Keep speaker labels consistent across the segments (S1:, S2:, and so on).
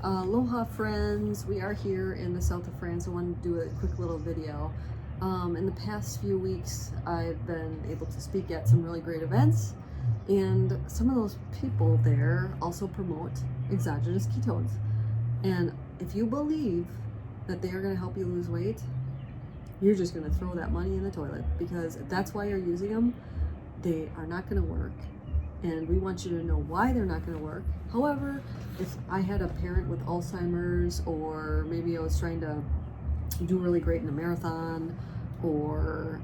S1: Aloha friends, we are here in the south of France. I wanted to do a quick little video. In the past few weeks I've been able to speak at some really great events, and some of those people there also promote exogenous ketones. And if you believe that they are going to help you lose weight, you're just going to throw that money in the toilet, because if that's why you're using them, they are not going to work. And we want you to know why they're not going to work. However, if I had a parent with Alzheimer's, or maybe I was trying to do really great in a marathon, or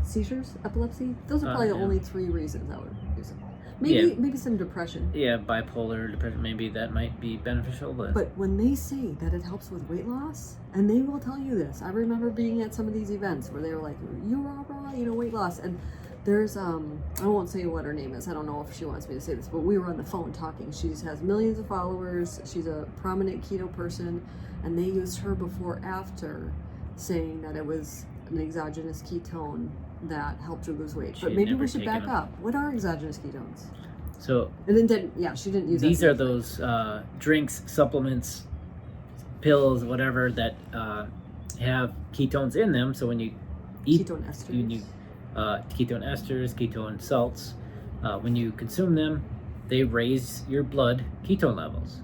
S1: seizures, epilepsy, those are probably the only three reasons I would use it. Maybe some depression.
S2: Yeah, bipolar depression, maybe that might be beneficial.
S1: But when they say that it helps with weight loss, and they will tell you this, I remember being at some of these events where they were like, weight loss, and there's I won't say what her name is. I don't know if she wants me to say this, but we were on the phone talking. She has millions of followers. She's a prominent keto person, and they used her before after, saying that it was an exogenous ketone that helped her lose weight. But maybe we should back up. What are exogenous ketones?
S2: So
S1: and then she didn't use
S2: these are those drinks, supplements, pills, whatever that have ketones in them. So when you eat
S1: ketone esters,
S2: ketone esters, ketone salts, when you consume them, they raise your blood ketone levels.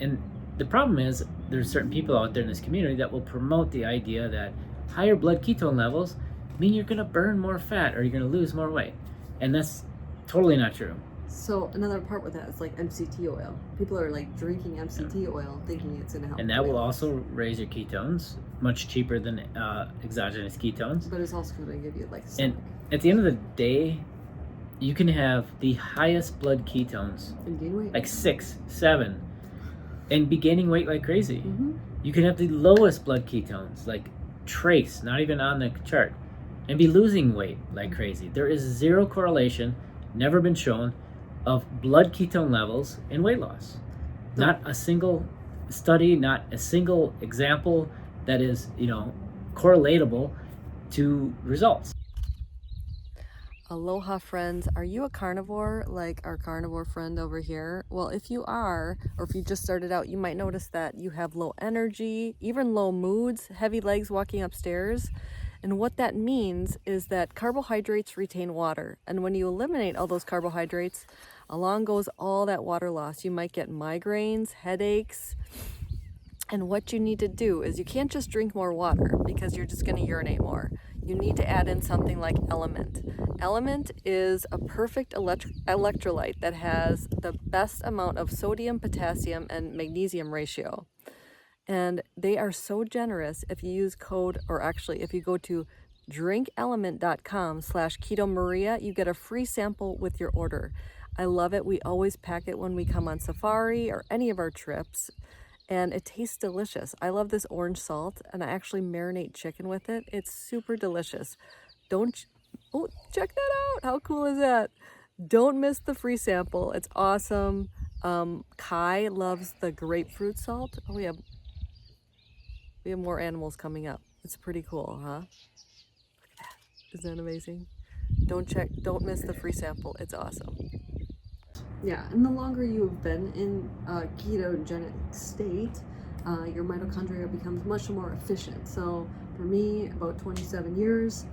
S2: And the problem is there's certain people out there in this community that will promote the idea that higher blood ketone levels mean you're going to burn more fat or you're going to lose more weight. And that's totally not true.
S1: So another part with that is like MCT oil. People are like drinking MCT oil thinking it's going to help.
S2: And that will also raise your ketones, much cheaper than exogenous ketones.
S1: But it's also going to give you like
S2: and at the end of the day, you can have the highest blood ketones,
S1: and gain weight.
S2: Like 6, 7, and be gaining weight like crazy.
S1: Mm-hmm.
S2: You can have the lowest blood ketones, like trace, not even on the chart, and be losing weight like crazy. There is zero correlation, never been shown, of blood ketone levels and weight loss.
S1: No.
S2: Not a single study, not a single example that is, correlatable to results.
S1: Aloha friends, are you a carnivore like our carnivore friend over here? Well, if you are, or if you just started out, you might notice that you have low energy, even low moods, heavy legs walking upstairs. And what that means is that carbohydrates retain water. And when you eliminate all those carbohydrates, along goes all that water loss. You might get migraines, headaches. And what you need to do is you can't just drink more water because you're just going to urinate more. You need to add in something like Element. Element is a perfect electrolyte that has the best amount of sodium, potassium, and magnesium ratio. And they are so generous. If you use code, or actually if you go to drinkelement.com/KetoMaria, you get a free sample with your order. I love it. We always pack it when we come on safari or any of our trips. And it tastes delicious. I love this orange salt, and I actually marinate chicken with it. It's super delicious. Check that out. How cool is that? Don't miss the free sample. It's awesome. Kai loves the grapefruit salt. Oh, we have more animals coming up. It's pretty cool, huh? Look at that. Isn't that amazing? Don't miss the free sample. It's awesome. Yeah, and the longer you've been in a ketogenic state, your mitochondria becomes much more efficient. So for me, about 27 years,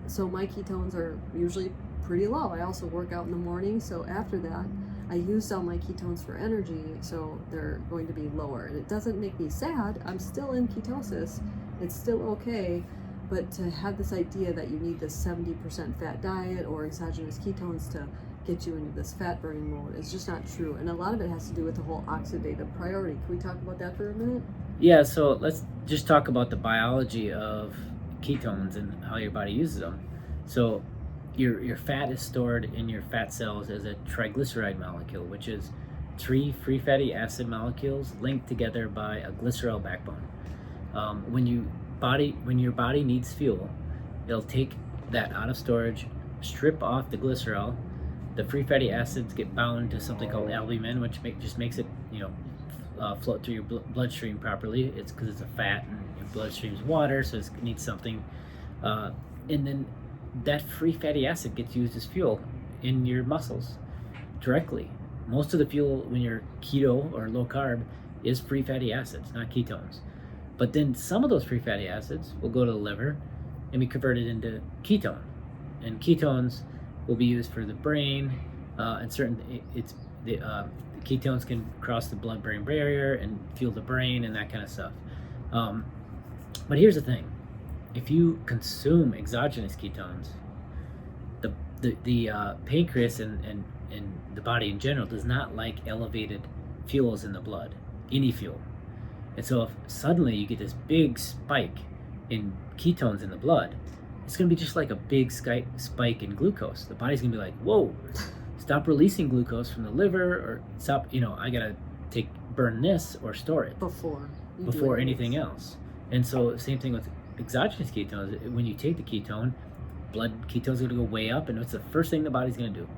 S1: so my ketones are usually pretty low. I also work out in the morning, so after that, I used all my ketones for energy, so they're going to be lower. And it doesn't make me sad. I'm still in ketosis. It's still okay. But to have this idea that you need this 70% fat diet or exogenous ketones to get you into this fat burning mode is just not true. And a lot of it has to do with the whole oxidative priority. Can we talk about that for a minute?
S2: Yeah, so let's just talk about the biology of ketones and how your body uses them. So your fat is stored in your fat cells as a triglyceride molecule, which is 3 free fatty acid molecules linked together by a glycerol backbone. When your body needs fuel, it'll take that out of storage, strip off the glycerol. The free fatty acids get bound to something called albumin, which just makes it float through your bloodstream properly. It's because it's a fat, and your bloodstream's water, so it needs something. And then that free fatty acid gets used as fuel in your muscles directly. most of the fuel when you're keto or low carb is free fatty acids, not ketones. But then some of those free fatty acids will go to the liver and be converted into ketone. And ketones will be used for the brain, and the ketones can cross the blood-brain barrier and fuel the brain and that kind of stuff. But here's the thing: if you consume exogenous ketones, the pancreas and the body in general does not like elevated fuels in the blood, any fuel. And so if suddenly you get this big spike in ketones in the blood, it's going to be just like a big spike in glucose. The body's going to be like, whoa, stop releasing glucose from the liver, or stop, I got to burn this or store it before anything else. And so same thing with exogenous ketones. When you take the ketone, blood ketones are going to go way up, and what's the first thing the body's going to do?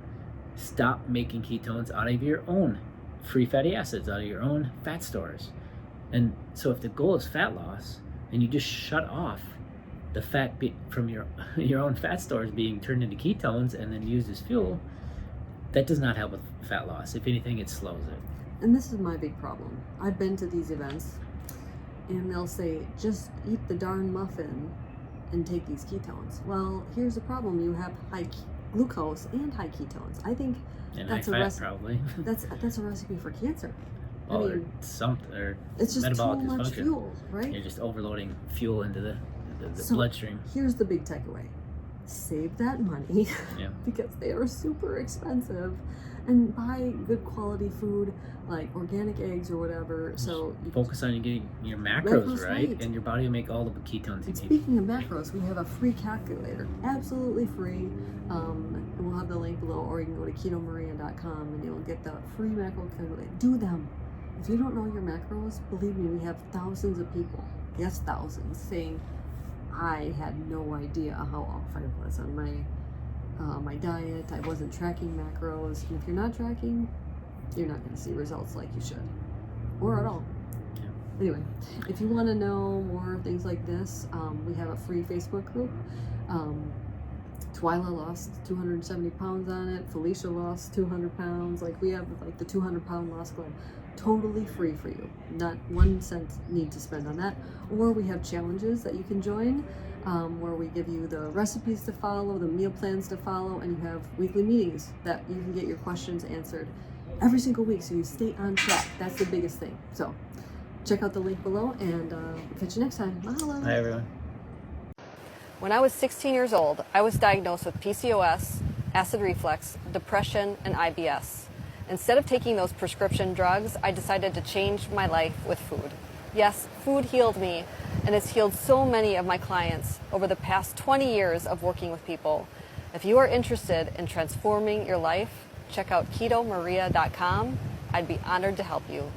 S2: Stop making ketones out of your own free fatty acids, out of your own fat stores. And so if the goal is fat loss, and you just shut off the fat from your own fat stores being turned into ketones and then used as fuel, that does not help with fat loss. If anything, it slows it.
S1: And this is my big problem. I've been to these events, and they'll say, just eat the darn muffin and take these ketones. Well, here's the problem. You have high glucose and high ketones. I think
S2: And
S1: that's
S2: high fat, probably.
S1: that's a recipe for cancer.
S2: Or
S1: it's just
S2: metabolic
S1: too much
S2: dysfunction.
S1: fuel, right?
S2: You're just overloading fuel into the
S1: So
S2: bloodstream.
S1: Here's the big takeaway. Save that money
S2: Yeah.
S1: because they are super expensive, and buy good quality food like organic eggs or whatever. So you
S2: Focus on getting your macros right,
S1: right,
S2: and your body will make all the ketones you
S1: and
S2: need.
S1: speaking of macros, we have a free calculator, absolutely free. And we'll have the link below, or you can go to ketomaria.com and you'll get the free macro calculator. Do them. If you don't know your macros, believe me, we have thousands of people, yes, thousands, saying, I had no idea how off I was on my diet. I wasn't tracking macros. And if you're not tracking, you're not going to see results like you should, or at all.
S2: Yeah.
S1: Anyway, if you want to know more things like this, we have a free Facebook group. Twyla lost 270 pounds on it. Felicia lost 200 pounds. Like, we have like the 200-pound loss club. Totally free for you. Not 1 cent need to spend on that. Or we have challenges that you can join, where we give you the recipes to follow, the meal plans to follow, and you have weekly meetings that you can get your questions answered every single week, so you stay on track. That's the biggest thing. So check out the link below, and catch you next time. Mahalo.
S2: Hi, everyone.
S1: When I was 16 years old, I was diagnosed with PCOS, acid reflux, depression, and IBS. Instead of taking those prescription drugs, I decided to change my life with food. Yes, food healed me, and it's healed so many of my clients over the past 20 years of working with people. If you are interested in transforming your life, check out ketomaria.com. I'd be honored to help you.